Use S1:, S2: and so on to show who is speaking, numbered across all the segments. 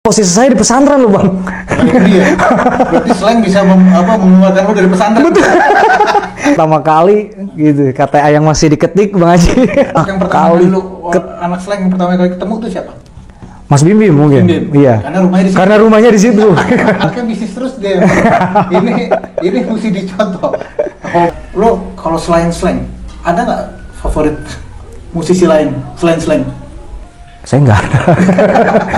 S1: Posisi saya di pesantren loh bang.
S2: Iya. Berarti slang bisa mengeluarkan lo dari pesantren.
S1: Betul. Pertama kali gitu, kata yang masih diketik bang Haji.
S2: Yang pertama kali lu anak slang yang pertama kali ketemu tuh siapa?
S1: Mas Bim Bim mungkin.
S2: Bim.
S1: Iya.
S2: Karena rumahnya di situ.
S1: Anaknya
S2: bisnis terus dia. ini mesti dicontoh. Lo kalau selain slang, ada nggak favorit musisi lain selain slang?
S1: Saya enggak.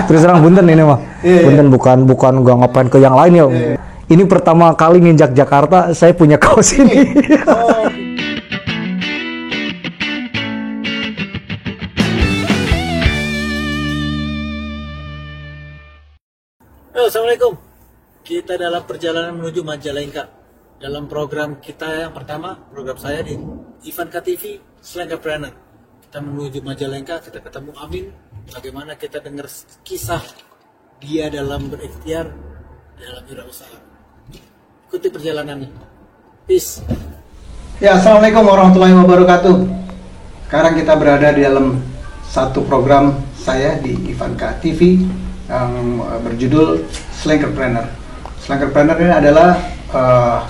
S1: Terus terang punten ini mah. Punten bukan gua ngapain ke yang lain ya. Ini pertama kali nginjak Jakarta saya punya kaos ini.
S3: Assalamualaikum. Kita dalam perjalanan menuju Majalengka. Dalam program kita yang pertama, program saya di Ivanka TV, Slangerpreneur. Kita menuju Majalengka, kita ketemu Amin. Bagaimana kita dengar kisah dia dalam berikhtiar dalam wirausaha. Ikuti perjalanannya. Peace.
S2: Ya, Assalamualaikum warahmatullahi wabarakatuh. Sekarang kita berada di dalam satu program saya di Ivanka TV yang berjudul Slangerpreneur. Slangerpreneur ini adalah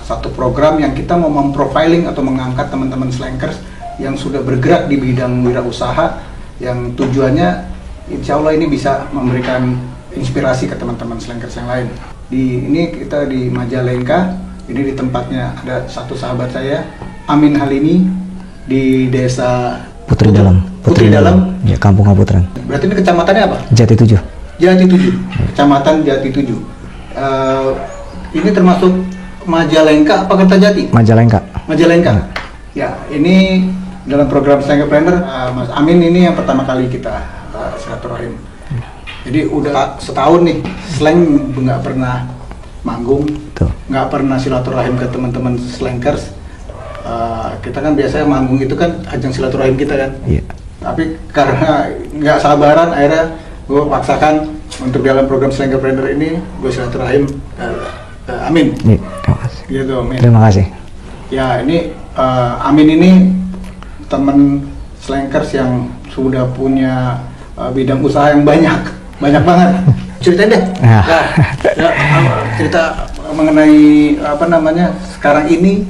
S2: satu program yang kita mau memprofiling atau mengangkat teman-teman slankers yang sudah bergerak di bidang wirausaha, yang tujuannya insya Allah ini bisa memberikan inspirasi ke teman-teman slankers yang lain. Ini kita di Majalengka, ini di tempatnya ada satu sahabat saya, Amin Halimi, di desa
S1: Putri Dalam. Ya, Kampung Kaputren.
S2: Berarti ini kecamatannya apa?
S1: Jati 7.
S2: Jati 7, kecamatan Jati 7. Ini termasuk Majalengka apa Kertajati?
S1: Majalengka.
S2: Ya, ini dalam program Slangerpreneur, Mas Amin ini yang pertama kali kita silaturahim. Jadi udah setahun nih, slang nggak pernah manggung, nggak pernah silaturahim ke teman-teman slankers. Kita kan biasanya manggung itu kan ajang silaturahim kita kan.
S1: Iya.
S2: Tapi karena nggak sabaran, akhirnya gue paksakan untuk dalam program Slangerpreneur ini gue silaturahim Amin.
S1: Iya, terima kasih.
S2: Gitu, Amin.
S1: Terima kasih.
S2: Ya, ini Amin ini teman slankers yang sudah punya bidang usaha yang banyak banget. Ceritain deh. Cerita mengenai sekarang ini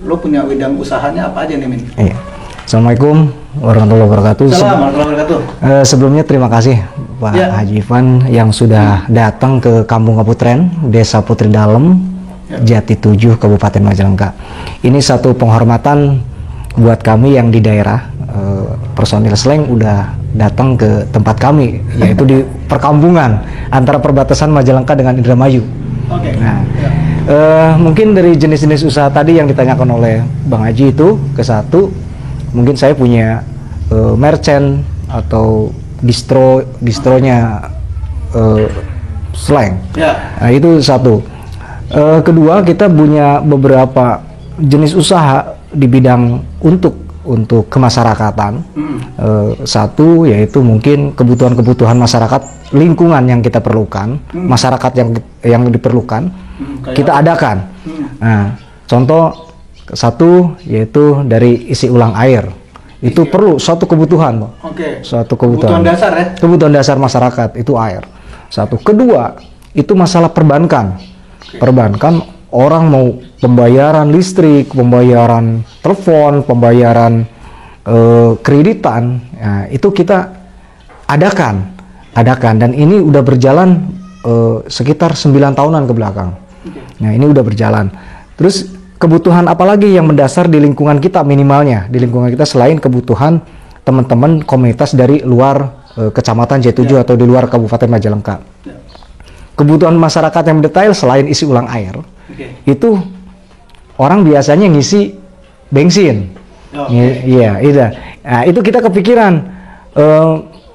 S2: lo punya bidang usahanya apa aja nih, Min?
S1: Iya. Assalamualaikum warahmatullahi wabarakatuh.
S2: Assalamualaikum warahmatullahi wabarakatuh.
S1: Sebelumnya terima kasih Pak Haji Ivan yang sudah datang ke Kampung Kaputren, Desa Putri Dalam, Jati 7, Kabupaten Majalengka. Ini satu penghormatan buat kami yang di daerah. Personil slang udah datang ke tempat kami, yaitu di perkampungan antara perbatasan Majalengka dengan Indramayu.
S2: Oke.
S1: Nah, mungkin dari jenis-jenis usaha tadi yang ditanyakan oleh Bang Haji itu ke satu, mungkin saya punya merchant atau distronya slang. Nah, itu satu. Kedua, kita punya beberapa jenis usaha di bidang untuk kemasyarakatan. Satu yaitu mungkin kebutuhan masyarakat, lingkungan yang kita perlukan, masyarakat yang diperlukan, kita adakan. Nah, contoh satu yaitu dari isi ulang air. Itu perlu suatu kebutuhan, suatu kebutuhan
S2: dasar ya.
S1: Kebutuhan dasar masyarakat itu air. Satu. Kedua itu masalah perbankan. Perbankan, orang mau pembayaran listrik, pembayaran telepon, pembayaran kreditan, nah, itu kita adakan, dan ini udah berjalan sekitar 9 tahunan ke belakang. Nah, ini udah berjalan. Terus kebutuhan apalagi yang mendasar di lingkungan kita, minimalnya di lingkungan kita selain kebutuhan teman-teman komunitas dari luar kecamatan Jati 7 atau di luar Kabupaten Majalengka. Kebutuhan masyarakat yang detail selain isi ulang air, itu orang biasanya ngisi bensin. Iya. Nah, itu kita kepikiran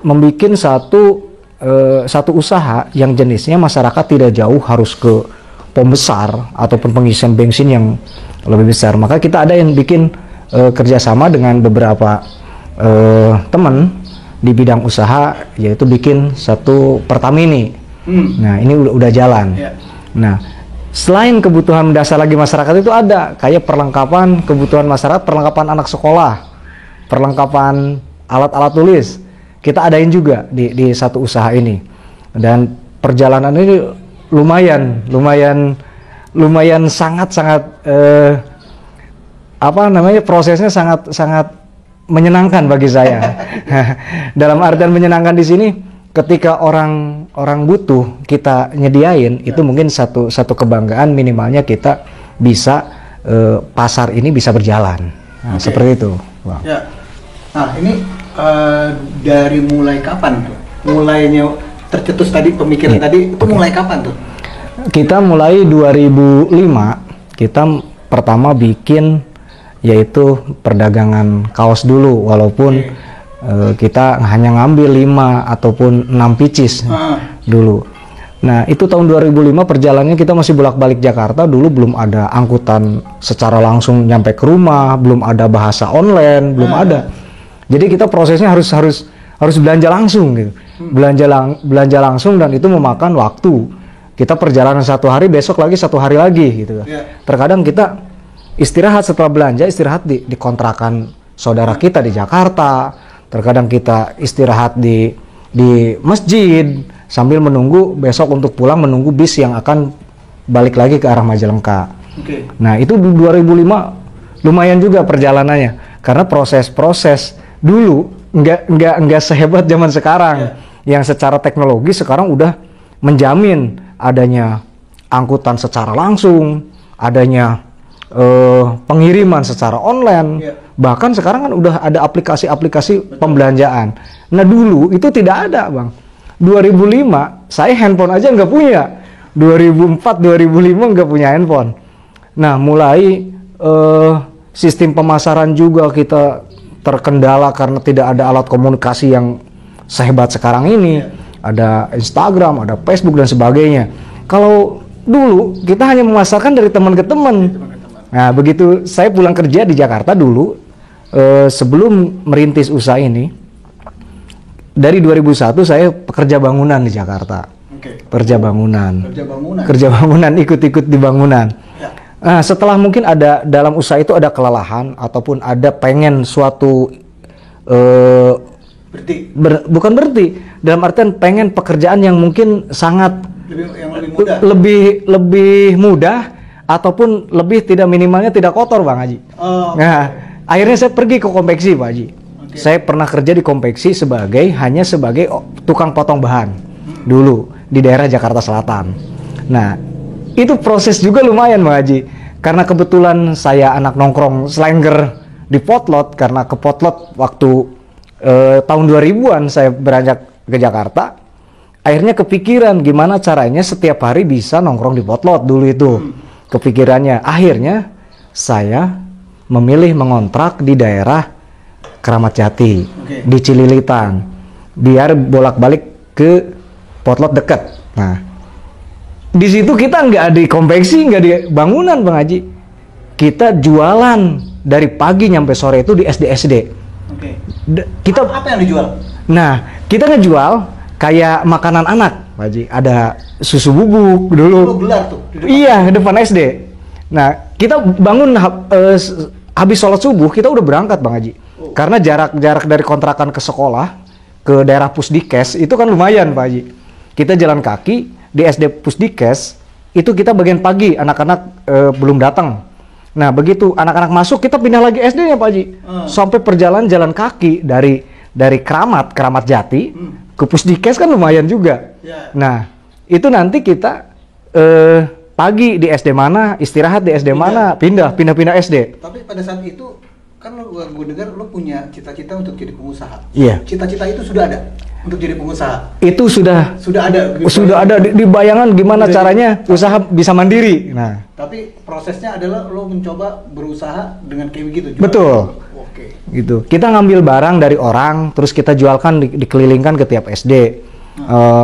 S1: membuat satu usaha yang jenisnya masyarakat tidak jauh harus ke pom besar ataupun pengisian bensin yang lebih besar. Maka kita ada yang bikin kerjasama dengan beberapa teman di bidang usaha, yaitu bikin satu Pertamini. Nah, ini udah jalan. Nah, selain kebutuhan mendasar lagi masyarakat itu ada kayak perlengkapan kebutuhan masyarakat, perlengkapan anak sekolah, perlengkapan alat-alat tulis. Kita adain juga di satu usaha ini. Dan perjalanan ini lumayan sangat prosesnya sangat menyenangkan bagi saya. Dalam artian menyenangkan di sini, ketika orang butuh kita nyediain, itu mungkin satu kebanggaan, minimalnya kita bisa pasar ini bisa berjalan. Nah, seperti itu, Bang.
S2: Ya. Nah, ini dari mulai kapan tuh? Mulainya tercetus tadi pemikiran tadi itu mulai kapan tuh?
S1: Kita mulai 2005, kita pertama bikin yaitu perdagangan kaos dulu, walaupun kita hanya ngambil 5 ataupun 6 pieces dulu. Nah, itu tahun 2005 perjalanannya kita masih bolak-balik Jakarta, dulu belum ada angkutan secara langsung nyampe ke rumah, belum ada bahasa online, belum ada. Jadi kita prosesnya harus belanja langsung gitu. Belanja langsung, dan itu memakan waktu. Kita perjalanan 1 hari, besok lagi 1 hari lagi gitu. Terkadang kita istirahat setelah belanja, istirahat di kontrakan saudara kita di Jakarta. Terkadang kita istirahat di masjid sambil menunggu besok untuk pulang, menunggu bis yang akan balik lagi ke arah Majalengka. Nah, itu 2005 lumayan juga perjalanannya, karena proses dulu nggak sehebat zaman sekarang, yang secara teknologi sekarang udah menjamin adanya angkutan secara langsung, adanya pengiriman secara online, bahkan sekarang kan udah ada aplikasi-aplikasi pembelanjaan. Nah, dulu itu tidak ada, Bang. 2005 saya handphone aja nggak punya, 2004-2005 nggak punya handphone. Nah, mulai sistem pemasaran juga kita terkendala karena tidak ada alat komunikasi yang sehebat sekarang ini. Ada Instagram, ada Facebook dan sebagainya. Kalau dulu kita hanya memasarkan dari teman ke teman. Nah, begitu saya pulang kerja di Jakarta dulu, sebelum merintis usaha ini, dari 2001 saya pekerja bangunan di Jakarta. Kerja bangunan, ikut-ikut di bangunan. Nah, setelah mungkin ada dalam usaha itu ada kelelahan ataupun ada pengen suatu bukan berhenti, dalam artian pengen pekerjaan yang mungkin sangat lebih mudah ataupun lebih tidak, minimalnya tidak kotor, Bang Haji. Nah, akhirnya saya pergi ke konveksi, Pak Haji. Saya pernah kerja di konveksi hanya sebagai tukang potong bahan dulu di daerah Jakarta Selatan. Nah, itu proses juga lumayan, Bang Haji, karena kebetulan saya anak nongkrong slanger di Potlot, karena ke Potlot waktu tahun 2000-an saya beranjak ke Jakarta. Akhirnya kepikiran gimana caranya setiap hari bisa nongkrong di Potlot dulu itu. Kepikirannya, akhirnya saya memilih mengontrak di daerah Keramat Jati, di Cililitan, biar bolak-balik ke Potlot dekat. Nah, di situ kita nggak di konveksi, nggak di bangunan, Bang Haji. Kita jualan dari pagi nyampe sore itu di SD. Kita
S2: apa yang dijual?
S1: Nah, kita ngejual kayak makanan anak, Pak Haji. Ada susu bubuk dulu.
S2: Gelar tuh.
S1: Iya, depan SD. Nah, kita bangun habis sholat subuh kita udah berangkat, Bang Haji. Karena jarak dari kontrakan ke sekolah ke daerah Pusdikes itu kan lumayan, Pak Haji. Kita jalan kaki di SD Pusdikes itu kita bagian pagi, anak-anak belum datang. Nah, begitu anak-anak masuk kita pindah lagi SD-nya, Pak Haji. Sampai perjalanan jalan kaki dari Keramat Jati ke Pusdikes kan lumayan juga. Nah, itu nanti kita pagi di SD mana, istirahat di SD mana, pindah SD.
S2: Tapi pada saat itu kan gue dengar lo punya cita-cita untuk jadi pengusaha.
S1: Iya.
S2: Cita-cita itu sudah ada untuk jadi pengusaha.
S1: Itu sudah
S2: ada.
S1: Sudah ada di bayangan gimana caranya usaha bisa mandiri. Nah,
S2: tapi prosesnya adalah lo mencoba berusaha dengan kayak begitu.
S1: Betul. Gitu. Kita ngambil barang dari orang, terus kita jualkan, dikelilingkan ke tiap SD.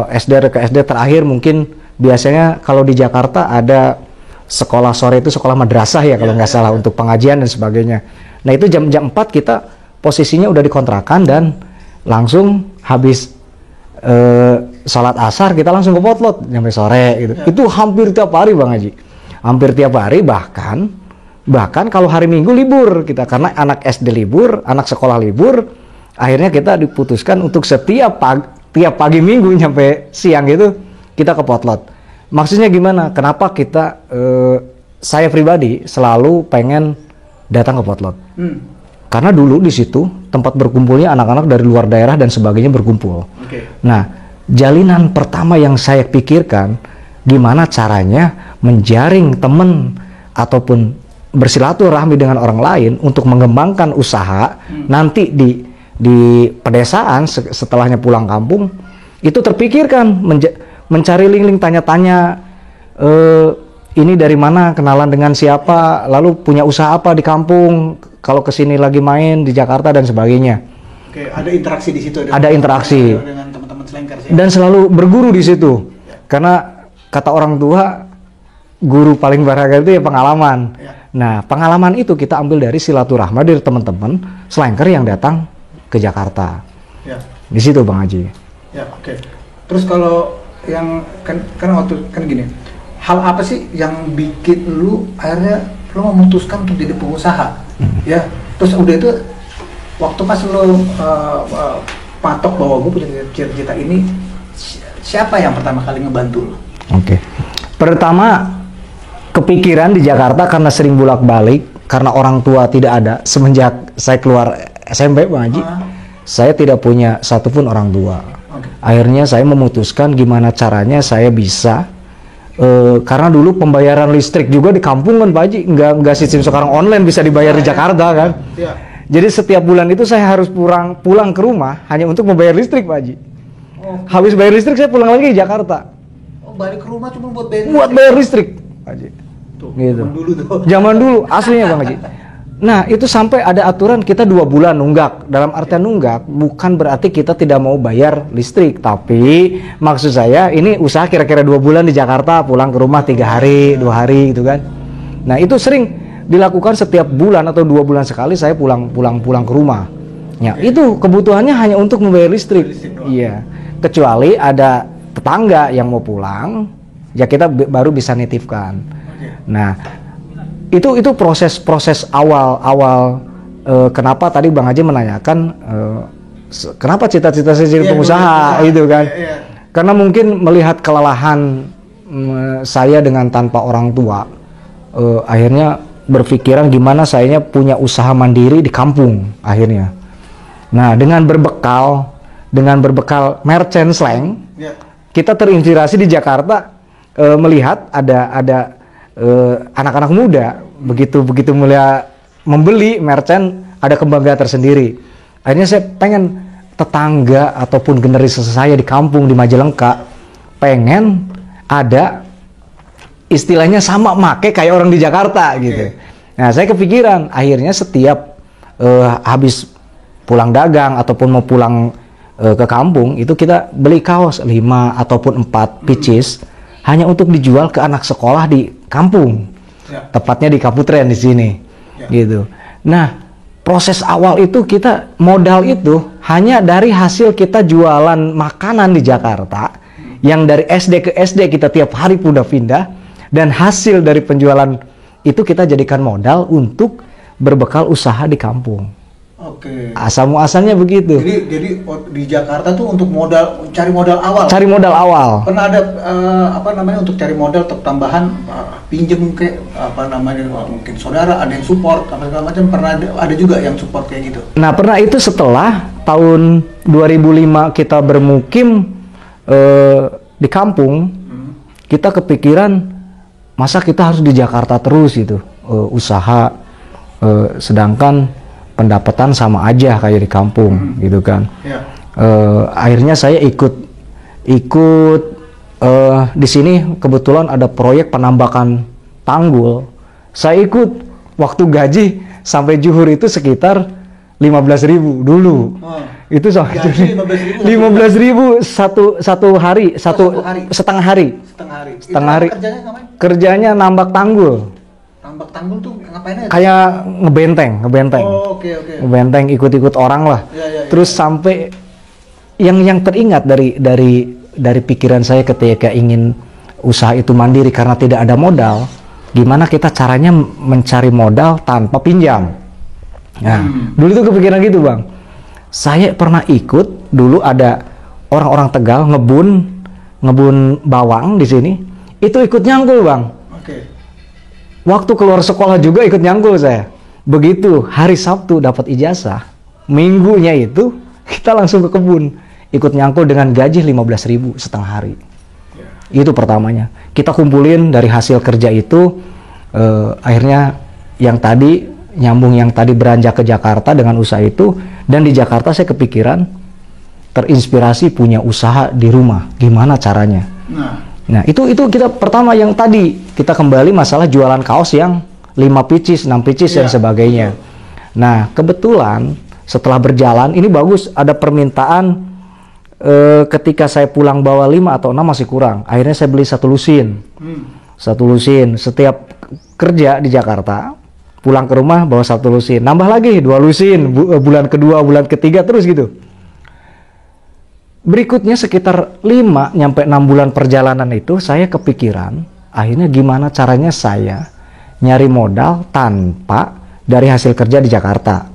S1: SD ke SD terakhir mungkin biasanya kalau di Jakarta ada sekolah sore itu sekolah madrasah ya kalau nggak salah untuk pengajian dan sebagainya. Nah, itu jam 4 kita posisinya udah dikontrakan dan langsung habis sholat asar kita langsung ke Potlot sampai sore gitu. Itu hampir tiap hari, Bang Haji. Hampir tiap hari, bahkan kalau hari Minggu libur kita, karena anak SD libur, anak sekolah libur, akhirnya kita diputuskan untuk tiap pagi Minggu sampai siang gitu kita ke Potlot. Maksudnya gimana? Kenapa kita saya pribadi selalu pengen datang ke Potlot? Karena dulu di situ tempat berkumpulnya anak-anak dari luar daerah dan sebagainya berkumpul. Nah, jalinan pertama yang saya pikirkan, gimana caranya menjaring teman ataupun bersilaturahmi dengan orang lain untuk mengembangkan usaha nanti di pedesaan setelahnya pulang kampung. Itu terpikirkan mencari link-link, tanya-tanya ini dari mana, kenalan dengan siapa, lalu punya usaha apa di kampung, kalau kesini lagi main di Jakarta dan sebagainya.
S2: Oke, ada interaksi di situ.
S1: Ada interaksi
S2: dengan teman-teman Slankers ya?
S1: dan selalu berguru di situ. Karena kata orang tua, guru paling berharga itu ya pengalaman. Nah, pengalaman itu kita ambil dari silaturahmi dari teman-teman Slanker yang datang ke Jakarta. Di situ Bang Haji.
S2: Ya, oke. Terus kalau yang kan waktu kan gini, hal apa sih yang bikin lu akhirnya lu memutuskan untuk jadi pengusaha? Ya, terus udah itu waktu pas lu patok bahwa gue punya cita-cita ini, siapa yang pertama kali ngebantu lu? Oke.
S1: Pertama, kepikiran di Jakarta karena sering bolak-balik, karena orang tua tidak ada. Semenjak saya keluar SMP Bang Haji, saya tidak punya satupun orang tua. Akhirnya saya memutuskan gimana caranya saya bisa, karena dulu pembayaran listrik juga di kampung kan Pak Haji, nggak sistem sekarang online bisa dibayar di Jakarta kan. Jadi setiap bulan itu saya harus pulang ke rumah hanya untuk membayar listrik Pak Haji. Habis bayar listrik saya pulang lagi ke Jakarta.
S2: Balik ke rumah cuma buat
S1: bayar listrik Pak Haji. Gitu.
S2: Zaman dulu tuh.
S1: Zaman dulu aslinya Bang Haji. Nah, itu sampai ada aturan kita 2 bulan nunggak. Dalam artian nunggak bukan berarti kita tidak mau bayar listrik, tapi maksud saya ini usaha kira-kira 2 bulan di Jakarta, pulang ke rumah 3 hari, 2 hari gitu kan. Nah, itu sering dilakukan setiap bulan atau 2 bulan sekali saya pulang ke rumah. Ya, itu kebutuhannya hanya untuk membayar listrik. Iya. Kecuali ada tetangga yang mau pulang, ya kita baru bisa nitipkan. Nah, itu proses awal kenapa tadi Bang Haji menanyakan kenapa cita-cita saya jadi pengusaha itu kan. Karena mungkin melihat kelelahan saya dengan tanpa orang tua, akhirnya berpikiran gimana saya punya usaha mandiri di kampung akhirnya. Nah, dengan berbekal merchant slang, kita terinspirasi di Jakarta melihat ada anak-anak muda begitu mulia membeli merchant, ada kebanggaan tersendiri. Akhirnya saya pengen tetangga ataupun generasi saya di kampung di Majalengka pengen ada istilahnya sama make kayak orang di Jakarta gitu. Nah, saya kepikiran akhirnya setiap habis pulang dagang ataupun mau pulang ke kampung itu kita beli kaos 5 ataupun 4 pieces hanya untuk dijual ke anak sekolah di kampung, tepatnya di Kaputren di sini, gitu. Nah, proses awal itu kita modal itu hanya dari hasil kita jualan makanan di Jakarta, yang dari SD ke SD kita tiap hari pindah, dan hasil dari penjualan itu kita jadikan modal untuk berbekal usaha di kampung. Asal muasalnya begitu.
S2: Jadi di Jakarta tuh untuk cari modal awal. Pernah ada untuk cari modal tambahan pinjem ke mungkin saudara ada yang support segala macam, pernah ada juga yang support kayak gitu.
S1: Nah, pernah itu setelah tahun 2005 kita bermukim di kampung, kita kepikiran masa kita harus di Jakarta terus gitu usaha, sedangkan pendapatan sama aja kayak di kampung gitu kan. Akhirnya saya ikut di sini kebetulan ada proyek penambakan tanggul. Saya ikut waktu gaji sampai zuhur itu sekitar 15.000 dulu. Itu sampai 15.000 satu hari, setengah hari. Kerjanya nambak tanggul.
S2: Nambak tanggul tuh ngapain aja?
S1: Kayak ngebenteng. Ngebenteng, ikut-ikut orang lah. Terus sampai yang teringat dari pikiran saya ketika ingin usaha itu mandiri karena tidak ada modal, gimana kita caranya mencari modal tanpa pinjam. Nah, dulu itu kepikiran gitu Bang. Saya pernah ikut, dulu ada orang-orang Tegal ngebun ngebun bawang di sini, itu ikut nyangkul bang.
S2: Oke.
S1: Waktu keluar sekolah juga ikut nyangkul saya. Begitu hari Sabtu dapat ijazah, minggunya itu kita langsung ke kebun, ikut nyangkul dengan gaji 15.000 setengah hari. Itu pertamanya. Kita kumpulin dari hasil kerja itu, akhirnya yang tadi nyambung, yang tadi beranjak ke Jakarta dengan usaha itu, dan di Jakarta saya kepikiran, terinspirasi punya usaha di rumah, gimana caranya. Nah itu kita pertama yang tadi kita kembali masalah jualan kaos yang 5 pieces, 6 pieces dan sebagainya. Nah kebetulan setelah berjalan ini bagus, ada permintaan ketika saya pulang bawa 5 atau 6 masih kurang. Akhirnya saya beli 1 lusin. 1 lusin. Setiap kerja di Jakarta, pulang ke rumah bawa 1 lusin. Nambah lagi 2 lusin, bulan kedua, bulan ketiga, terus gitu. Berikutnya sekitar 5 nyampe 6 bulan perjalanan itu saya kepikiran, akhirnya gimana caranya saya nyari modal tanpa dari hasil kerja di Jakarta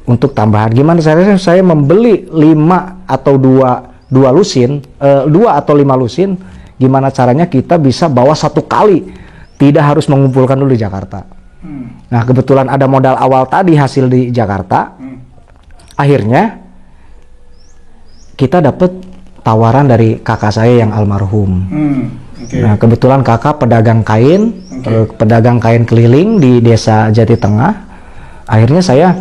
S1: untuk tambahan. Gimana saya membeli 5 atau 2 lusin, 2 atau 5 lusin, gimana caranya kita bisa bawa 1 kali, tidak harus mengumpulkan dulu di Jakarta. Nah kebetulan ada modal awal tadi hasil di Jakarta, akhirnya kita dapat tawaran dari kakak saya yang almarhum. Nah kebetulan kakak pedagang kain, pedagang kain keliling di desa Jati Tengah. Akhirnya saya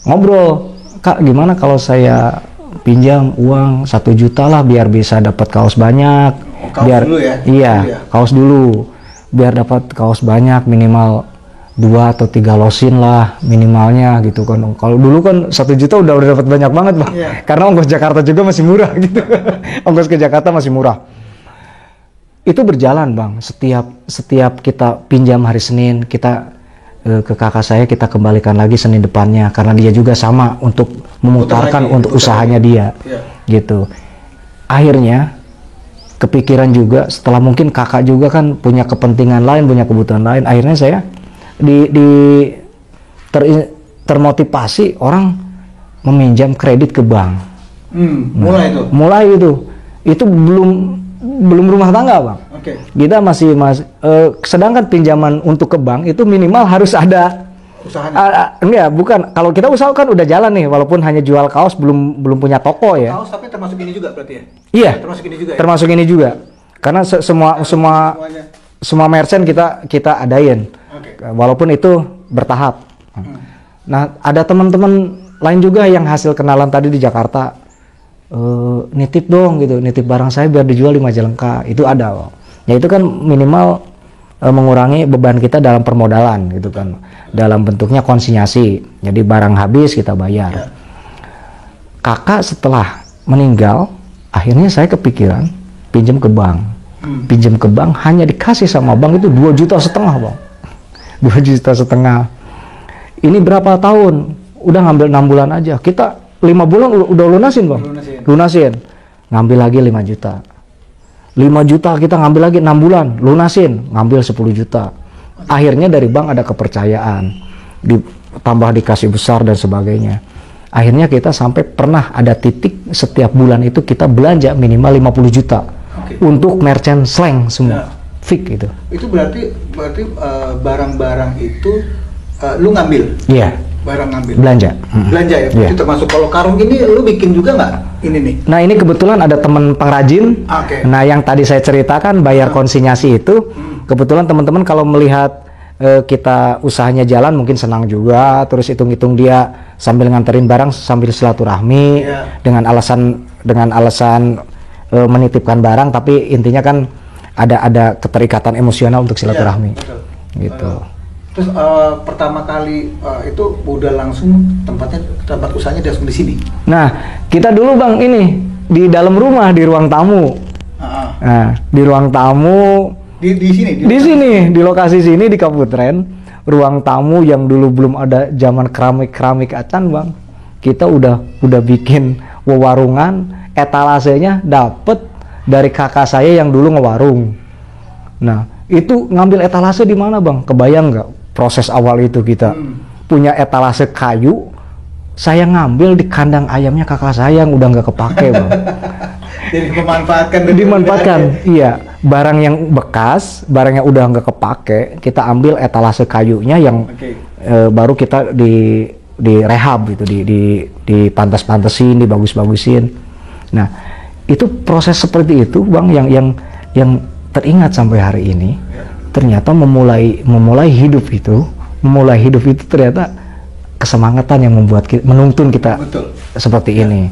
S1: ngobrol, Kak gimana kalau saya pinjam uang 1 juta lah biar bisa dapat kaos banyak.
S2: Kaos
S1: biar
S2: dulu ya?
S1: Iya, kaos dulu, biar dapat kaos banyak, minimal 2 atau 3 losin lah minimalnya gitu kan. Kalau dulu kan 1 juta udah dapat banyak banget bang, karena ongkos Jakarta juga masih murah gitu. Ongkos ke Jakarta masih murah. Itu berjalan bang, setiap kita pinjam hari Senin, kita ke kakak saya kita kembalikan lagi Senin depannya, karena dia juga sama untuk memutarkan untuk usahanya dia, gitu. Akhirnya kepikiran juga, setelah mungkin kakak juga kan punya kepentingan lain, punya kebutuhan lain, akhirnya saya termotivasi orang meminjam kredit ke bank. Mulai itu belum rumah tangga bang. Kita masih sedangkan pinjaman untuk ke bank itu minimal harus ada usahanya. Enggak, bukan, kalau kita usaha kan udah jalan nih, walaupun hanya jual kaos, belum punya toko ya.
S2: Kaos tapi termasuk ini juga berarti ya?
S1: Iya,
S2: termasuk ini juga ya?
S1: Termasuk ini juga, karena semua merchant kita adain. Walaupun itu bertahap. Nah ada teman-teman lain juga yang hasil kenalan tadi di Jakarta, nitip dong gitu, nitip barang saya biar dijual di Majalengka, itu ada. Ya itu kan minimal mengurangi beban kita dalam permodalan gitu kan, dalam bentuknya konsinyasi, jadi barang habis kita bayar. Kakak setelah meninggal, akhirnya saya kepikiran pinjam ke bank. Pinjam ke bank hanya dikasih sama bank itu 2,5 juta bang. 2,5 juta. Ini berapa tahun? Udah ngambil 6 bulan aja. Kita 5 bulan udah lunasin bang. Lunasin. Ngambil lagi 5 juta. 5 juta kita ngambil lagi 6 bulan. Lunasin. Ngambil 10 juta. Akhirnya dari bank ada kepercayaan. Ditambah dikasih besar dan sebagainya. Akhirnya kita sampai pernah ada titik setiap bulan itu kita belanja minimal 50 juta. Untuk merchant slang semua. Fix itu. Itu
S2: berarti barang-barang itu lu ngambil?
S1: Iya.
S2: Barang ngambil.
S1: Belanja.
S2: Belanja ya. Itu termasuk kalau karung ini lu bikin juga nggak? Ini nih.
S1: Nah ini kebetulan ada teman pengrajin. Nah yang tadi saya ceritakan bayar konsinyasi itu, kebetulan teman-teman kalau melihat kita usahanya jalan mungkin senang juga, terus hitung-hitung dia sambil nganterin barang sambil silaturahmi dengan alasan menitipkan barang, tapi intinya kan ada keterikatan emosional untuk silaturahmi, gitu.
S2: Terus pertama kali itu udah langsung tempat usahanya langsung di sini.
S1: Nah kita dulu bang ini di dalam rumah di ruang tamu. Nah di ruang tamu di sini di lokasi sini di Kaputren, ruang tamu yang dulu belum ada zaman keramik acan bang. Kita udah bikin warungan, etalasenya dapet dari kakak saya yang dulu ngewarung. Nah itu ngambil etalase di mana bang? Kebayang nggak proses awal itu kita punya etalase kayu, saya ngambil di kandang ayamnya kakak saya yang udah nggak kepake bang.
S2: Jadi memanfaatkan.
S1: Dimanfaatkan, iya. Barang yang bekas, barang yang udah nggak kepake, kita ambil etalase kayunya yang
S2: Oke.
S1: baru kita di rehab gitu, dipantas-pantesin, dibagus-bagusin. Nah, itu proses seperti itu, Bang, yang teringat sampai hari ini. Ternyata memulai hidup itu ternyata kesemangatan yang membuat menuntun kita
S2: Betul.
S1: seperti ini.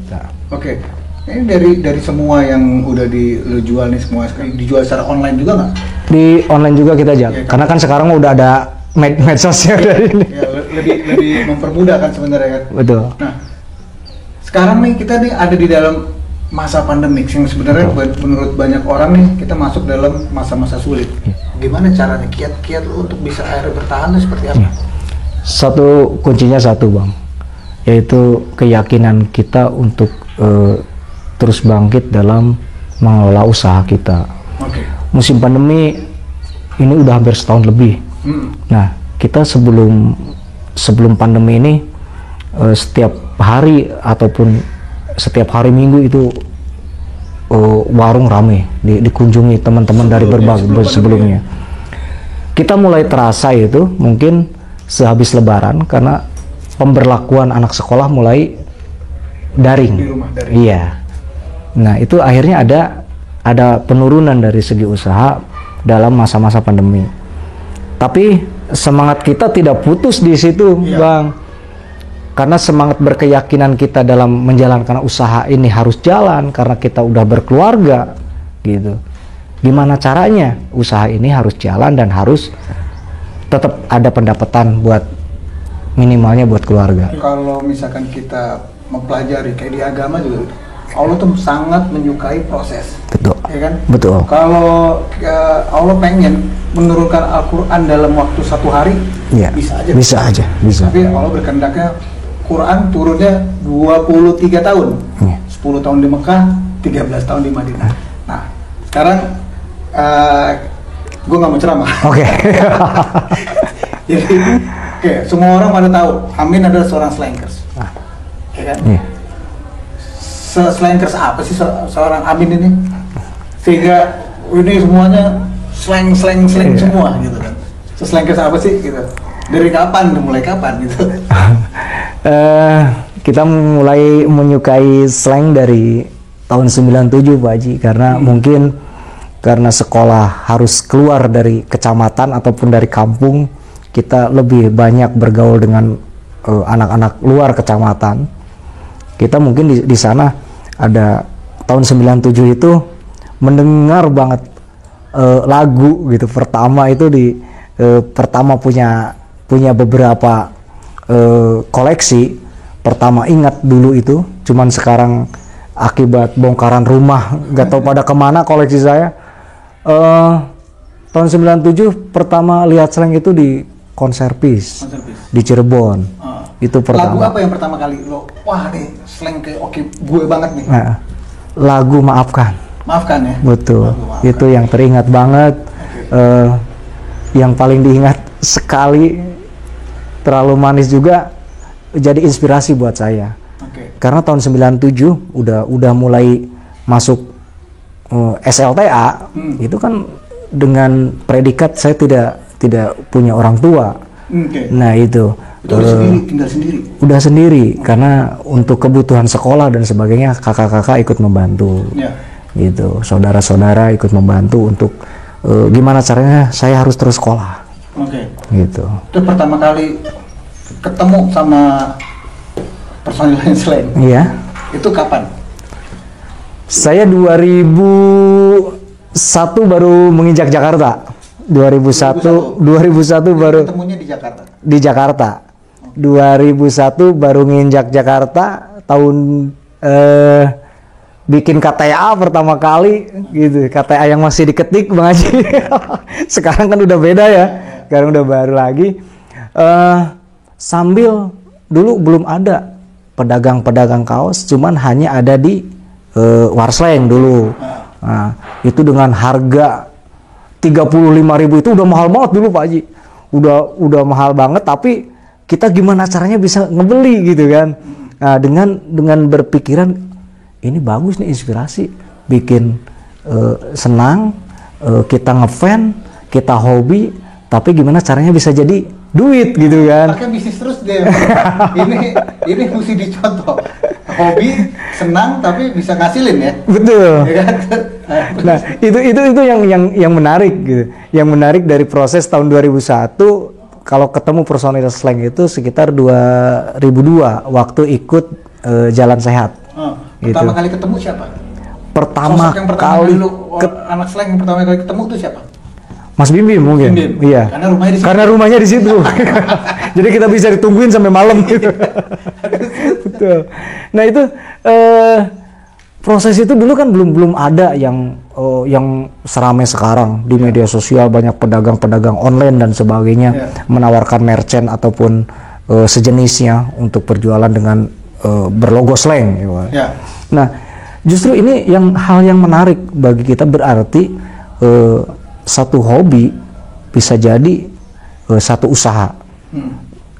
S2: Oke. Ini dari semua yang udah lu jual nih, semua dijual secara online juga nggak?
S1: Di online juga kita jual,
S2: Ya, kan?
S1: karena kan sekarang udah ada medsosnya dari ini.
S2: Ya, lebih mempermudah kan sebenarnya kan.
S1: Betul.
S2: Nah, sekarang nih kita nih ada di dalam masa pandemik yang sebenarnya menurut banyak orang nih kita masuk dalam masa-masa sulit. Gimana caranya kiat-kiat lu untuk bisa akhirnya bertahan tuh seperti apa?
S1: Kuncinya satu, Bang, yaitu keyakinan kita untuk terus bangkit dalam mengelola usaha kita.
S2: Oke.
S1: Musim pandemi ini udah hampir setahun lebih. Nah, kita sebelum pandemi ini setiap hari ataupun setiap hari Minggu itu warung rame dikunjungi teman-teman dari berbagai sebelumnya. Kita mulai terasa itu mungkin sehabis Lebaran karena pemberlakuan anak sekolah mulai daring.
S2: Di rumah daring.
S1: Iya. Nah, itu akhirnya ada penurunan dari segi usaha dalam masa-masa pandemi. Tapi semangat kita tidak putus di situ,
S2: Iya.
S1: Bang. Karena semangat berkeyakinan kita dalam menjalankan usaha ini harus jalan karena kita udah berkeluarga gitu. Gimana caranya? Usaha ini harus jalan dan harus tetap ada pendapatan buat minimalnya buat keluarga.
S2: Kalau misalkan kita mempelajari kayak di agama juga, Allah tuh sangat menyukai proses.
S1: Betul.
S2: Ya kan?
S1: Betul.
S2: Kalau Allah pengen menurunkan Al-Quran dalam waktu 1 hari,
S1: Iya.
S2: bisa aja.
S1: Bisa.
S2: Tapi Allah berkehendaknya Quran turunnya 23 tahun.
S1: Iya.
S2: 10 tahun di Mekah, 13 tahun di Madinah. Nah, sekarang gue nggak mau ceramah.
S1: Oke.
S2: Jadi, semua orang pada tahu Amin adalah seorang slankers. Ya kan?
S1: Iya.
S2: Slankers apa sih seorang Amin ini? Sehingga ini semuanya slang
S1: Iya.
S2: semua gitu kan. Slankers apa sih gitu? Dari kapan? Mulai kapan gitu?
S1: Kita mulai menyukai slang dari tahun 97, Pak Haji, karena mungkin karena sekolah harus keluar dari kecamatan ataupun dari kampung, kita lebih banyak bergaul dengan anak-anak luar kecamatan. Kita mungkin di sana ada tahun 97 itu mendengar banget lagu gitu. Pertama itu pertama punya beberapa koleksi. Pertama ingat dulu itu, cuman sekarang akibat bongkaran rumah nggak tahu pada kemana koleksi saya. Tahun 97 pertama lihat slang itu di konser Peace di Cirebon. Itu pertama.
S2: Lagu apa yang pertama kali lo, wah nih slang kayak oke gue banget nih?
S1: Nah, lagu Maafkan.
S2: Maafkan ya.
S1: Betul.
S2: Lagu Maafkan.
S1: Itu yang teringat banget. Yang paling diingat sekali, terlalu manis juga, jadi inspirasi buat saya.
S2: Oke.
S1: Karena tahun 97 udah mulai masuk SLTA, itu kan dengan predikat saya tidak punya orang tua.
S2: Oke.
S1: Nah itu
S2: Udah sendiri, tinggal sendiri.
S1: udah sendiri karena untuk kebutuhan sekolah dan sebagainya kakak-kakak ikut membantu.
S2: Ya.
S1: Gitu, saudara-saudara ikut membantu untuk gimana caranya saya harus terus sekolah.
S2: Oke.
S1: Gitu.
S2: Itu pertama kali ketemu sama personil slang.
S1: Iya.
S2: Itu kapan?
S1: Saya 2001 baru menginjak Jakarta. 2001 baru
S2: Ketemunya di Jakarta.
S1: di Jakarta. 2001 baru nginjak Jakarta, tahun bikin KTA pertama kali gitu. KTA yang masih diketik, Bang Haji. Sekarang kan udah beda ya. Sekarang udah baru lagi. Sambil dulu belum ada pedagang-pedagang kaos, cuman hanya ada di Warsleng dulu. Nah, itu dengan harga 35.000 itu udah mahal banget dulu, Pak Haji. Udah mahal banget, tapi kita gimana caranya bisa ngebeli gitu kan. Nah, dengan berpikiran ini bagus nih, inspirasi. bikin senang, kita ngefan, kita hobi, tapi gimana caranya bisa jadi duit gitu kan?
S2: Pakai bisnis terus deh. ini mesti dicontoh. Hobi, senang, tapi bisa ngasilin ya.
S1: Betul.
S2: Ya kan?
S1: Nah, itu yang menarik gitu. Yang menarik dari proses tahun 2001, kalau ketemu personil slang itu sekitar 2002 waktu ikut Jalan Sehat.
S2: Pertama kali ketemu siapa?
S1: Pertama
S2: Sosok yang pertama kali lu, anak slang yang pertama kali ketemu itu siapa?
S1: Mas Bim Bim mungkin.
S2: Bim.
S1: Iya.
S2: Karena rumahnya di situ.
S1: Jadi kita bisa ditungguin sampai malam gitu. Betul. Nah itu proses itu dulu kan belum ada yang seramai sekarang di media sosial, banyak pedagang-pedagang online dan sebagainya menawarkan merchant ataupun sejenisnya untuk berjualan dengan berlogo slang.
S2: Ya.
S1: Nah justru ini hal yang menarik bagi kita, berarti satu hobi bisa jadi satu usaha.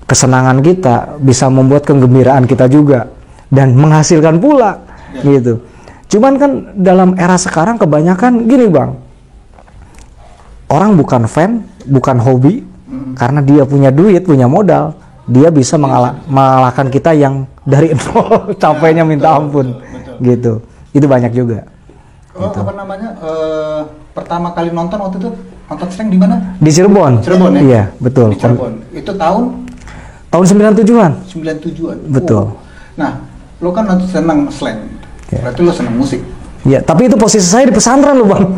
S1: Kesenangan kita bisa membuat kegembiraan kita juga dan menghasilkan pula gitu. Cuman kan dalam era sekarang kebanyakan gini Bang, orang bukan fan, bukan hobi, karena dia punya duit, punya modal, dia bisa mengalahkan kita yang dari nol capeknya minta ampun. Gitu. Itu banyak juga.
S2: Gitu. Apa namanya? Pertama kali nonton waktu itu nonton slang di mana?
S1: Di Cirebon.
S2: Cirebon ya?
S1: Iya, betul.
S2: Di Cirebon. Itu tahun
S1: 97-an.
S2: 97-an.
S1: Betul.
S2: Nah, lo kan senang slang. Berarti lo senang musik.
S1: Iya, tapi itu posisi saya di pesantren lo Bang.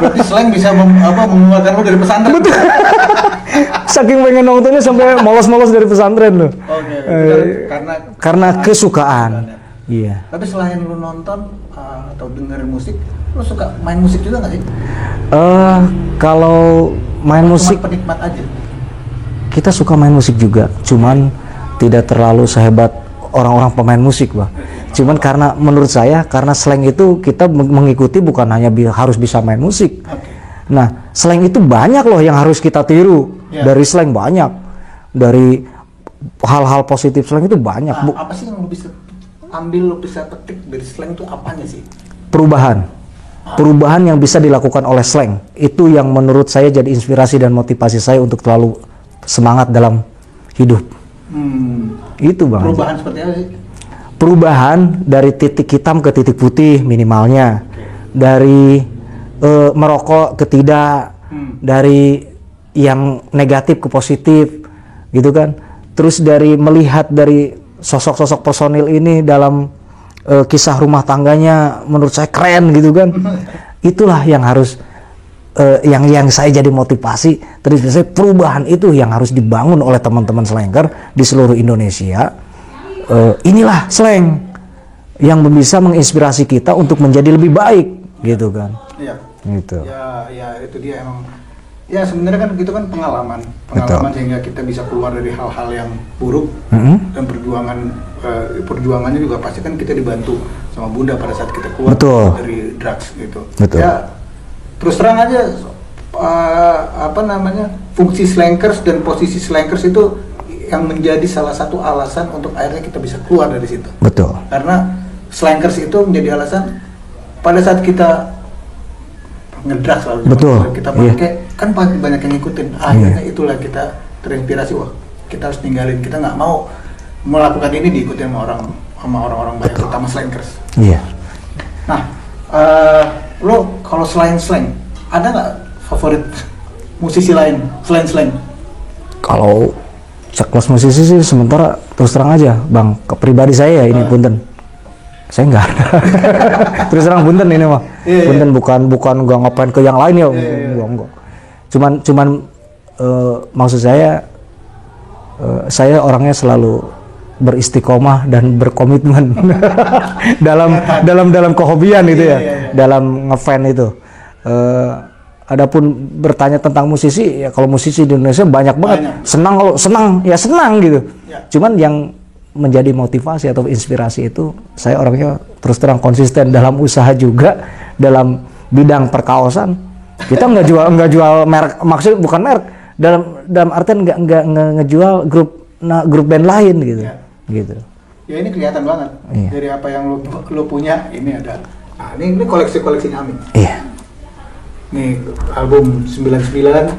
S2: Berarti slang bisa mengeluarkan lo dari pesantren. Betul.
S1: Saking pengen nontonnya sampai molos-molos dari pesantren lo.
S2: Oke.
S1: Karena kesukaan. Iya.
S2: Tapi selain lo nonton atau dengerin musik, lo suka main musik juga nggak sih?
S1: Kalau main musik,
S2: penikmat aja.
S1: Kita suka main musik juga, cuman tidak terlalu sehebat orang-orang pemain musik, Bang. Cuman karena menurut saya, karena slang itu kita mengikuti bukan hanya harus bisa main musik. Nah, slang itu banyak loh yang harus kita tiru. Dari slang banyak, dari hal-hal positif slang itu banyak.
S2: Apa sih yang lo bisa ambil, lo bisa petik dari slang itu apanya sih?
S1: Perubahan yang bisa dilakukan oleh slang itu yang menurut saya jadi inspirasi dan motivasi saya untuk selalu semangat dalam hidup. Itu Bang.
S2: Perubahan seperti apa sih?
S1: Perubahan dari titik hitam ke titik putih minimalnya, dari merokok ke tidak, dari yang negatif ke positif, gitu kan. Terus dari melihat dari sosok-sosok personil ini dalam kisah rumah tangganya, menurut saya keren gitu kan. Itulah yang harus yang saya jadi motivasi. Terus saya perubahan itu yang harus dibangun oleh teman-teman slanker di seluruh Indonesia. Inilah slang yang bisa menginspirasi kita untuk menjadi lebih baik, gitu kan.
S2: Iya.
S1: Gitu.
S2: Ya itu dia emang. Ya sebenarnya kan itu kan pengalaman sehingga kita bisa keluar dari hal-hal yang buruk dan perjuangannya juga pasti kan kita dibantu sama Bunda pada saat kita keluar dari drugs gitu. Ya terus terang aja fungsi slankers dan posisi slankers itu yang menjadi salah satu alasan untuk akhirnya kita bisa keluar dari situ.
S1: Betul.
S2: Karena slankers itu menjadi alasan pada saat kita ngedrugs lalu kita pakai kan banyak yang ngikutin, akhirnya itulah kita terinspirasi, wah kita harus ninggalin, kita nggak mau melakukan ini diikutin sama orang-orang banyak, terutama slankers. Nah lo kalau selain slang ada nggak favorit musisi lain selain slang?
S1: Kalau sekelas musisi sih sementara terus terang aja Bang, ke pribadi saya ya ini punten, saya enggak ada. Terus terang punten ini mah. Punten bukan enggak ngapain ke yang lain ya. Enggak. Cuman maksud saya orangnya selalu beristiqomah dan berkomitmen dalam kehobian itu ya. Dalam ngefan itu. Adapun bertanya tentang musisi, ya kalau musisi di Indonesia banyak banget. Senang gitu. Cuman yang menjadi motivasi atau inspirasi itu, saya orangnya terus terang konsisten dalam usaha juga dalam bidang perkaosan. Kita nggak jual merek, maksud bukan merek, dalam artian nggak ngejual grup band lain gitu. Gitu.
S2: Ya ini kelihatan banget dari apa yang lo punya, ini ada Nah, ini koleksinya Amin.
S1: Iya.
S2: Nih album 99,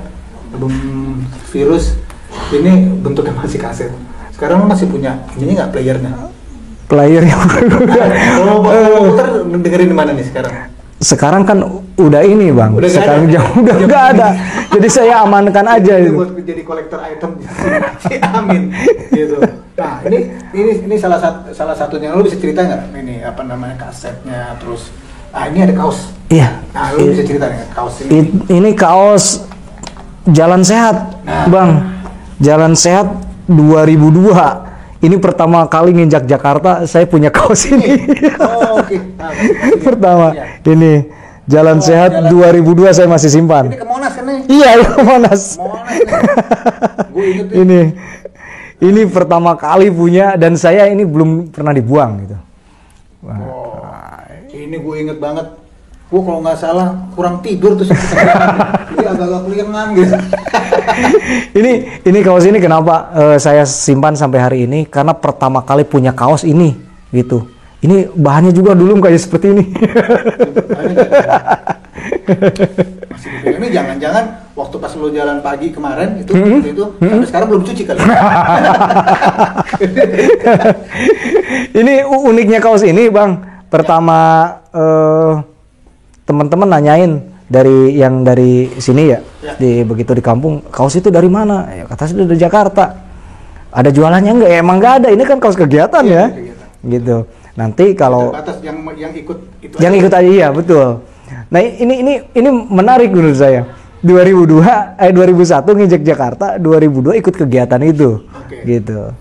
S2: album Virus. Ini bentuknya masih kaset. Sekarang lo masih punya ini nggak playernya?
S1: Player yang
S2: Kalau mau putar dengerin di mana nih sekarang?
S1: sekarang kan udah ini bang,
S2: Udah nggak
S1: sekarang
S2: ada.
S1: jauh udah nggak ada, jadi saya amankan aja
S2: Ini
S1: itu.
S2: buat jadi kolektor item si Amin gitu. Nah ini salah satunya. Lo bisa cerita nggak ini apa namanya kasetnya, terus ini ada kaos.
S1: Iya.
S2: Nah lo bisa cerita nggak kaos ini?
S1: Ini kaos Jalan Sehat,
S2: Nah.
S1: bang. Jalan Sehat 2002. Ini pertama kali nginjak Jakarta, saya punya kaos ini.
S2: Oh, oke. Nah,
S1: Pertama,
S2: iya.
S1: ini Jalan Sehat 2002 saya masih simpan.
S2: Ini ke Monas kan nih?
S1: Iya, ini Monas.
S2: Monas nih. Gue inget nih.
S1: Ini pertama kali punya dan saya ini belum pernah dibuang gitu.
S2: Oh, ini gue inget banget. Gue kalau nggak salah kurang tidur terus jadi agak-agak kelingan gitu.
S1: Ini kaos ini kenapa saya simpan sampai hari ini, karena pertama kali punya kaos ini gitu. Ini bahannya juga dulu kayak seperti ini.
S2: Masih dipegang. Ini jangan-jangan waktu pas lo jalan pagi kemarin itu sampai sekarang belum cuci kali.
S1: Ini uniknya kaos ini bang. Pertama teman-teman nanyain dari sini ya, begitu di kampung, kaos itu dari mana? Ya kata saya dari Jakarta. Ada jualannya enggak? Ya, emang nggak ada. Ini kan kaos kegiatan ya, gitu. Nanti kalau
S2: atas yang ikut itu
S1: yang ikut aja, iya betul. Nah ini menarik menurut saya. 2001 nginjek Jakarta, 2002 ikut kegiatan itu, gitu.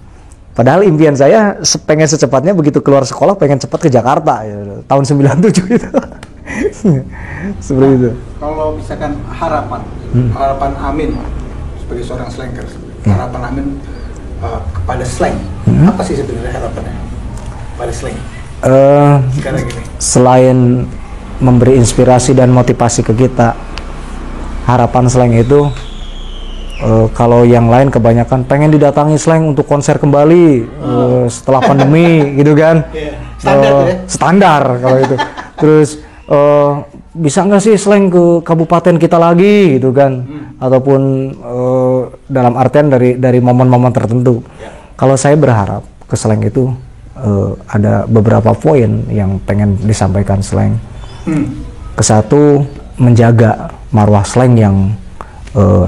S1: Padahal impian saya pengen secepatnya begitu keluar sekolah pengen cepat ke Jakarta, ya, tahun 97 itu. Seperti itu.
S2: Kalau misalkan harapan Amin sebagai seorang slanker, harapan Amin kepada slang, apa sih sebenarnya harapannya pada slang? Sekarang gini.
S1: Selain memberi inspirasi dan motivasi ke kita, harapan slang itu kalau yang lain kebanyakan pengen didatangi slang untuk konser kembali setelah pandemi gitu kan.
S2: Standar ya?
S1: Standar kalau itu. Terus bisa nggak sih slang ke kabupaten kita lagi gitu kan, ataupun dalam artian dari momen-momen tertentu. Kalau saya berharap ke slang itu ada beberapa poin yang pengen disampaikan slang. Kesatu, menjaga marwah slang yang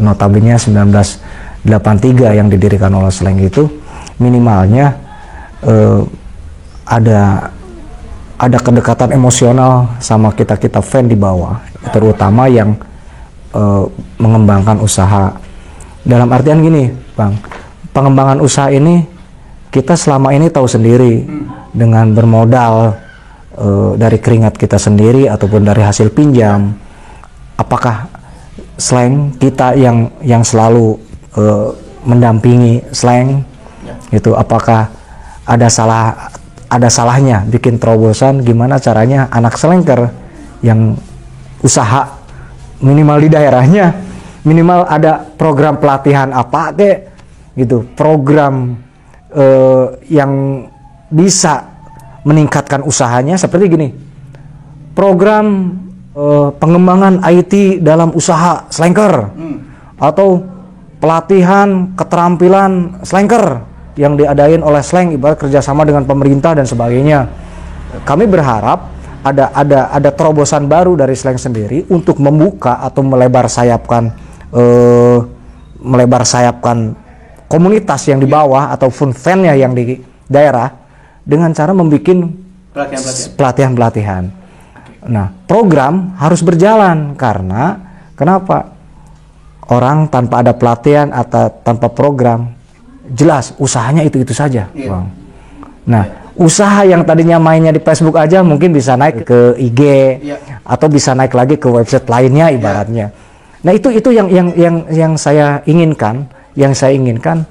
S1: notabene 1983 yang didirikan oleh slang itu minimalnya ada kedekatan emosional sama kita fan di bawah, terutama yang mengembangkan usaha. Dalam artian gini, Bang, pengembangan usaha ini kita selama ini tahu sendiri dengan bermodal dari keringat kita sendiri ataupun dari hasil pinjam. Apakah slang kita yang selalu mendampingi slang itu, apakah ada salahnya bikin terobosan gimana caranya anak slanker yang usaha minimal di daerahnya, minimal ada program pelatihan apa kek gitu, program yang bisa meningkatkan usahanya, seperti gini, program pengembangan IT dalam usaha slanker, atau pelatihan keterampilan slanker yang diadain oleh slang, ibarat kerjasama dengan pemerintah dan sebagainya. Kami berharap ada terobosan baru dari slang sendiri untuk membuka atau melebar sayapkan komunitas yang di bawah ataupun fan-nya yang di daerah dengan cara membuat pelatihan-pelatihan. Nah, program harus berjalan karena kenapa? Orang tanpa ada pelatihan atau tanpa program, jelas usahanya itu saja, Bang. Nah, usaha yang tadinya mainnya di Facebook aja mungkin bisa naik ke IG atau bisa naik lagi ke website lainnya ibaratnya. Nah, itu yang saya inginkan. Yang saya inginkan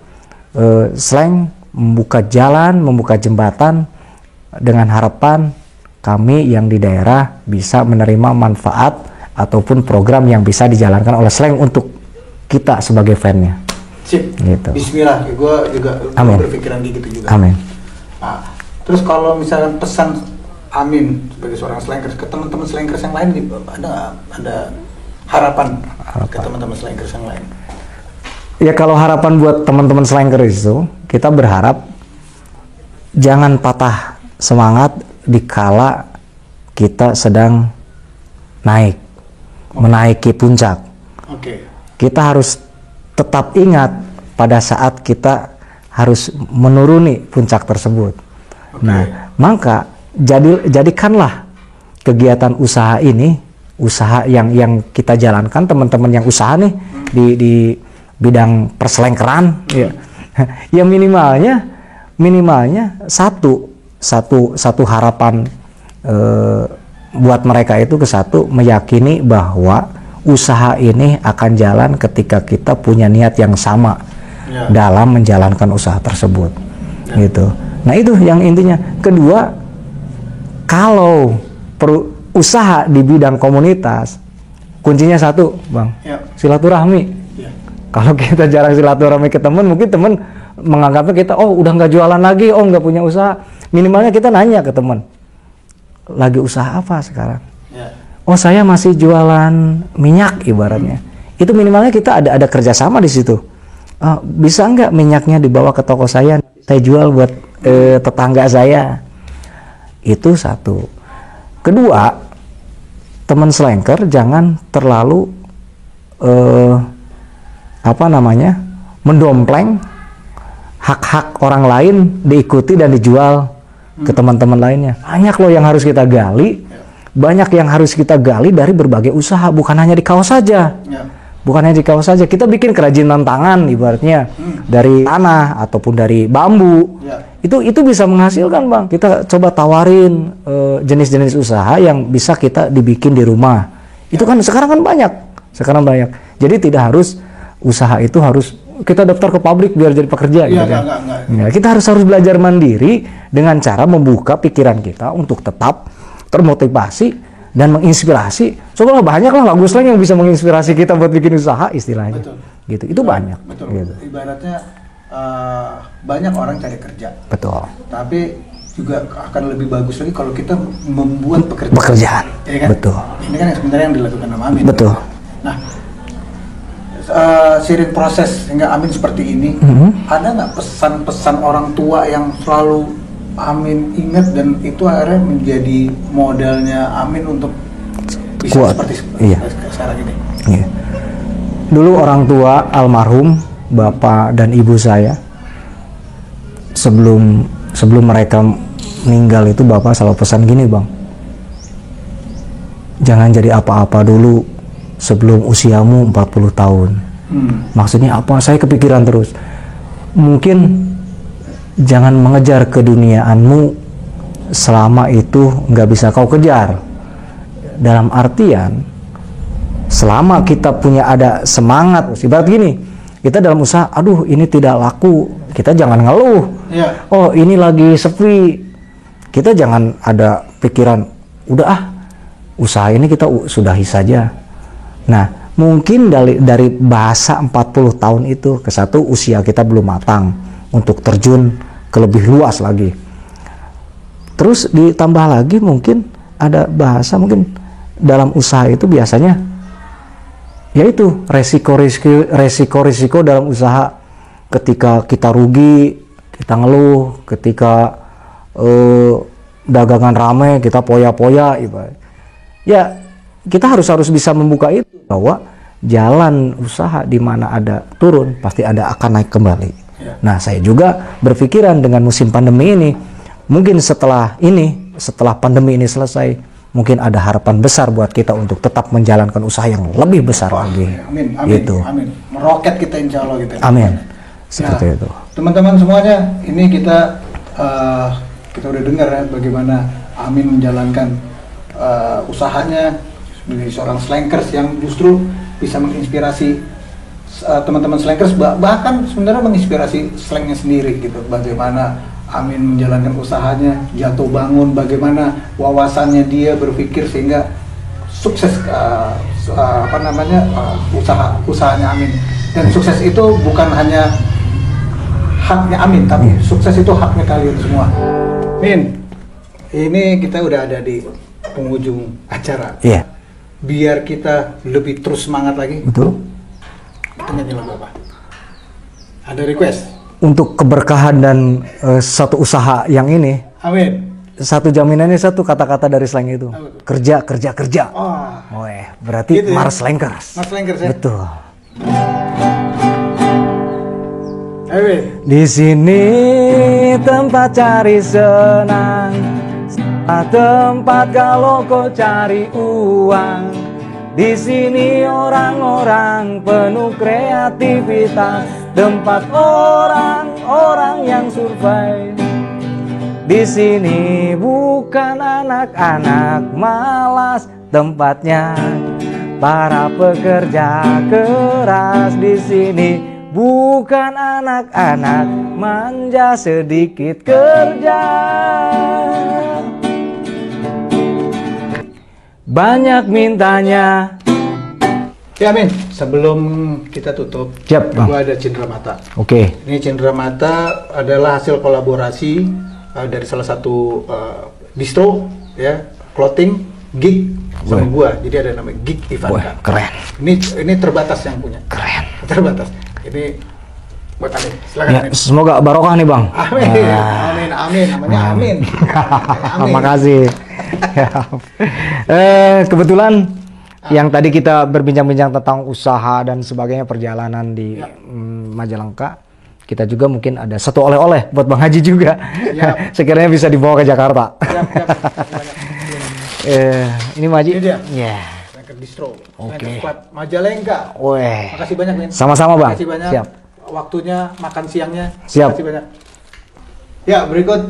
S1: slang membuka jalan, membuka jembatan dengan harapan kami yang di daerah bisa menerima manfaat ataupun program yang bisa dijalankan oleh slang untuk kita sebagai fan-nya.
S2: Sip.
S1: Gitu.
S2: Bismillah, gue juga berpikiran gitu juga.
S1: Amin.
S2: Nah, terus kalau misalkan pesan Amin sebagai seorang slankers ke teman-teman slankers yang lain, ada harapan ke teman-teman slankers yang lain?
S1: Ya kalau harapan buat teman-teman slankers itu, kita berharap jangan patah semangat dikala kita sedang naik, menaiki puncak. Kita harus tetap ingat pada saat kita harus menuruni puncak tersebut. Nah, maka jadikanlah kegiatan usaha ini, usaha yang kita jalankan, teman-teman yang usaha nih di bidang perselengkeran, ya minimalnya satu harapan buat mereka itu satu, meyakini bahwa usaha ini akan jalan ketika kita punya niat yang sama dalam menjalankan usaha tersebut, gitu. Nah itu yang intinya. Kedua, kalau usaha di bidang komunitas, kuncinya satu, Bang, silaturahmi. Kalau kita jarang silaturahmi ke teman, mungkin teman menganggapnya kita, oh udah nggak jualan lagi, oh nggak punya usaha. Minimalnya kita nanya ke teman, lagi usaha apa sekarang? Oh saya masih jualan minyak ibaratnya. Itu minimalnya kita ada kerjasama di situ. Bisa nggak minyaknya dibawa ke toko saya jual buat tetangga saya? Itu satu. Kedua, teman slanker jangan terlalu mendompleng hak-hak orang lain diikuti dan dijual ke teman-teman lainnya. Banyak loh yang harus kita gali, banyak yang harus kita gali dari berbagai usaha, bukan hanya di kaos saja. Bukan hanya di kaos saja, kita bikin kerajinan tangan ibaratnya dari tanah ataupun dari bambu. Itu bisa menghasilkan, Bang. Kita coba tawarin jenis-jenis usaha yang bisa kita dibikin di rumah. Itu kan sekarang kan banyak. Jadi tidak harus usaha itu harus kita daftar ke pabrik biar jadi pekerja gitu kan. Ya, kita harus belajar mandiri dengan cara membuka pikiran kita untuk tetap termotivasi dan menginspirasi. Soalnya banyak lah lagu slang yang bisa menginspirasi kita buat bikin usaha istilahnya. Gitu. Itu banyak. Gitu.
S2: Ibaratnya banyak orang cari kerja.
S1: Betul.
S2: Tapi juga akan lebih bagus lagi kalau kita membuat
S1: pekerjaan.
S2: Ya kan?
S1: Betul.
S2: Ini kan yang sebenarnya yang dilakukan sama Amin.
S1: Betul.
S2: Nah, seiring proses hingga Amin seperti ini, ada nggak pesan-pesan orang tua yang selalu Amin ingat dan itu akhirnya menjadi modalnya Amin untuk bisa
S1: kuat.
S2: Seperti sekarang ini?
S1: Iya. Dulu orang tua almarhum bapak dan ibu saya, sebelum mereka meninggal itu bapak selalu pesan gini, Bang, jangan jadi apa-apa dulu sebelum usiamu 40 tahun. Maksudnya apa? Saya kepikiran terus. Mungkin jangan mengejar keduniaanmu selama itu nggak bisa kau kejar. Dalam artian, selama kita punya ada semangat, ibarat gini, kita dalam usaha, aduh ini tidak laku, kita jangan ngeluh. Oh ini lagi sepi, kita jangan ada pikiran, udah usaha ini kita sudahi saja. Nah, mungkin dari bahasa 40 tahun itu ke satu, usia kita belum matang untuk terjun ke lebih luas lagi. Terus ditambah lagi mungkin ada bahasa mungkin dalam usaha itu biasanya yaitu resiko dalam usaha. Ketika kita rugi, kita ngeluh. Ketika dagangan rame, kita poya-poya. Ya, kita harus bisa membuka itu, bahwa jalan usaha di mana ada turun pasti ada akan naik kembali. Nah, saya juga berpikiran dengan musim pandemi ini, mungkin setelah pandemi ini selesai, mungkin ada harapan besar buat kita untuk tetap menjalankan usaha yang lebih besar lagi.
S2: Amin.
S1: Gitu.
S2: Amin. Meroket kita insya Allah gitu.
S1: Amin. Seperti itu.
S2: Teman-teman semuanya, ini kita udah dengar ya bagaimana Amin menjalankan usahanya sebagai seorang slankers yang justru bisa menginspirasi teman-teman slankers, bahkan sebenarnya menginspirasi slangnya sendiri gitu. Bagaimana Amin menjalankan usahanya, jatuh bangun, bagaimana wawasannya dia berpikir sehingga sukses usahanya Amin. Dan sukses itu bukan hanya haknya Amin, tapi sukses itu haknya kalian semua. Min, Ini kita udah ada di penghujung acara.
S1: Iya.
S2: Biar kita lebih terus semangat lagi.
S1: Betul.
S2: Kita nyanyi lagu apa? Ada request?
S1: Untuk keberkahan dan satu usaha yang ini,
S2: Amin.
S1: satu jaminannya satu kata-kata dari slang itu.
S2: Apa tuh?
S1: Kerja, kerja, kerja.
S2: Oh,
S1: Berarti
S2: Gitu ya?
S1: Mars Slankers.
S2: Mas Lengkers ya?
S1: Betul.
S2: Amin.
S1: Di sini tempat cari senang, tempat kalau kau cari uang. Di sini orang-orang penuh kreativitas, tempat orang-orang yang survive. Di sini bukan anak-anak malas, tempatnya para pekerja keras. Di sini bukan anak-anak manja sedikit kerja. Banyak mintanya.
S2: Ya Amin. Sebelum kita tutup,
S1: Siap, Bang.
S2: gua ada Cindera Mata.
S1: Oke.
S2: Ini Cindera Mata adalah hasil kolaborasi dari salah satu distro, ya, clothing gig sama gua. Jadi ada namanya Gig
S1: Wah,
S2: Ivanka.
S1: keren.
S2: Ini terbatas yang punya.
S1: Keren.
S2: Terbatas. Ini buat Amin. Silakan
S1: Ya,
S2: Amin.
S1: semoga barokah nih, Bang.
S2: Amin. Amin. Amin. Namanya Amin. Amin.
S1: Makasih. Kebetulan yang tadi kita berbincang-bincang tentang usaha dan sebagainya, perjalanan di Majalengka, kita juga mungkin ada satu oleh-oleh buat Bang Haji juga.
S2: Siap.
S1: Sekiranya bisa dibawa ke Jakarta.
S2: Siap, siap.
S1: Ini Maji.
S2: Ini dia.
S1: Ya.
S2: Slanker Distro.
S1: Oke.
S2: Slanker Squad Majalengka.
S1: Weh.
S2: Makasih banyak, Min.
S1: Sama-sama, Bang.
S2: Makasih banyak.
S1: Siap.
S2: Waktunya makan siangnya.
S1: Siap.
S2: Makasih banyak. Ya, berikut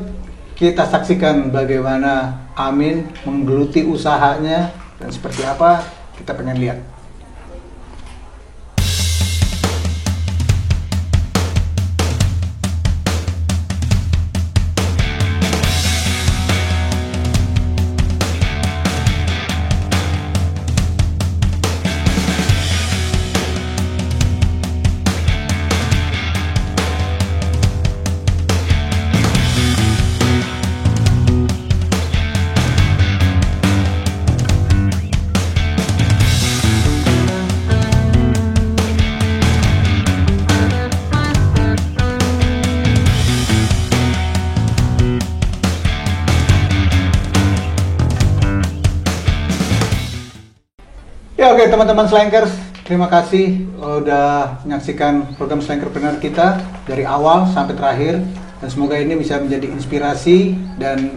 S2: kita saksikan bagaimana Amin menggeluti usahanya dan seperti apa kita pengen lihat. Ya oke teman-teman Slankers, terima kasih udah menyaksikan program Slankerpreneur kita dari awal sampai terakhir, dan semoga ini bisa menjadi inspirasi dan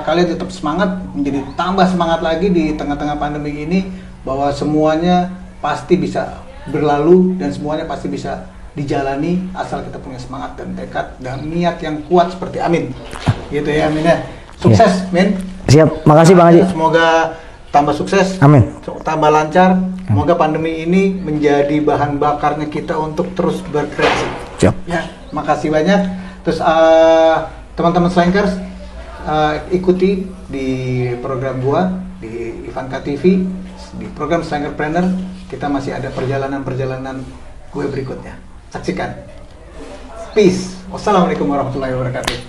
S2: kalian tetap semangat, menjadi tambah semangat lagi di tengah-tengah pandemi ini, bahwa semuanya pasti bisa berlalu dan semuanya pasti bisa dijalani asal kita punya semangat dan tekad dan niat yang kuat seperti Amin. Gitu ya Amin ya. Sukses, Min.
S1: Siap. Makasih Bang Haji.
S2: Semoga tambah sukses,
S1: Amin.
S2: tambah lancar. Semoga pandemi ini menjadi bahan bakarnya kita untuk terus berkreasi.
S1: Siap.
S2: Ya, makasih banyak. Terus teman-teman Slankers, ikuti di program gua di Ivanka TV, di program Slankerpreneur. Kita masih ada perjalanan-perjalanan gue berikutnya. Saksikan. Peace. Wassalamualaikum warahmatullahi wabarakatuh.